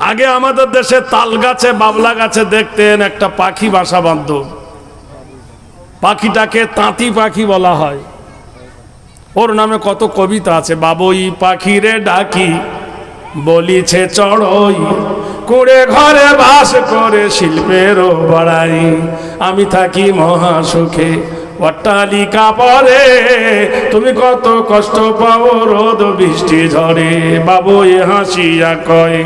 আগে আমাদের দেশে তাল গাছে বাবলা গাছে দেখতেন একটা পাখি বাসা বাঁধত, পাখিটাকে তাঁতি পাখি বলা হয়। ওর নামে কত কবিতা আছে। বাবুই পাখিরে ডাকি বলিছে চড়ই, কুড়ে ঘরে বাস করে শিল্পেরও বড়াই। আমি থাকি মহাসুখে অট্টালিকা পরে, তুমি কত কষ্ট পাও রোদ বৃষ্টি ঝরে। বাবুই হাসিয়া কয়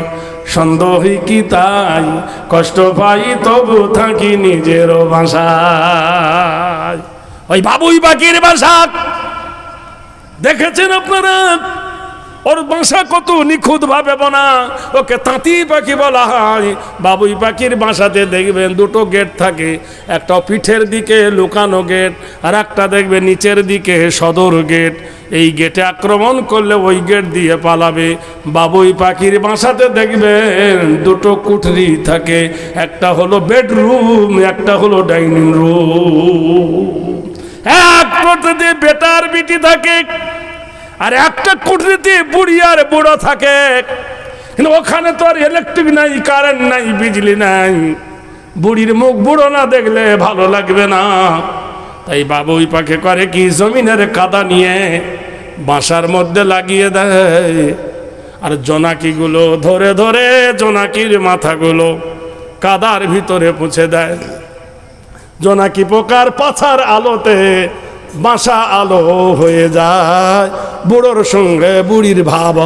সন্দেহী কি তাই, কষ্ট পাই তবু থাকি নিজের বাসায়। ওই বাবুই পাখির বাসা দেখেছেন আপনারা? ওর বাসা কত নিখুঁত ভাবে বোনা, ওকে তাঁতি পাখি বলা হয়। বাবুই পাখির বাসাতে দেখবেন দুটো গেট থাকে, একটা পিঠের দিকে লুকানো গেট, আর একটা দেখবে নিচের দিকে সদর গেট। এই গেটে আক্রমণ করলে ওই গেট দিয়ে পালাবে। বাবুই পাখির বাসাতে দেখবেন দুটো কুঠরি থাকে, একটা হলো বেডরুম, একটা হলো ডাইনিং রুম। এক কোঠরিতে বেটা আর বিটি থাকে, আর একটা কুঠরিতে বুড়ি আর বুড়ো থাকে। কিন্তু ওখানে তো আর ইলেকট্রিক নাই, কারেন্ট নাই, বিজলি নাই। বুড়ির মুখ বুড়ো না দেখলে ভালো লাগবে না। তাই বাবুই পাখি করে কি, জমিনের কাদা নিয়ে বাসার মধ্যে লাগিয়ে দেয়, আর জোনাকিগুলো ধরে ধরে জোনাকির মাথাগুলো কাদার ভিতরে পুঁছে দেয়। জোনাকি পোকার পাছার আলোতে বাসা আলো হয়ে যায়, বুড়োর সঙ্গে বুড়ির ভাব।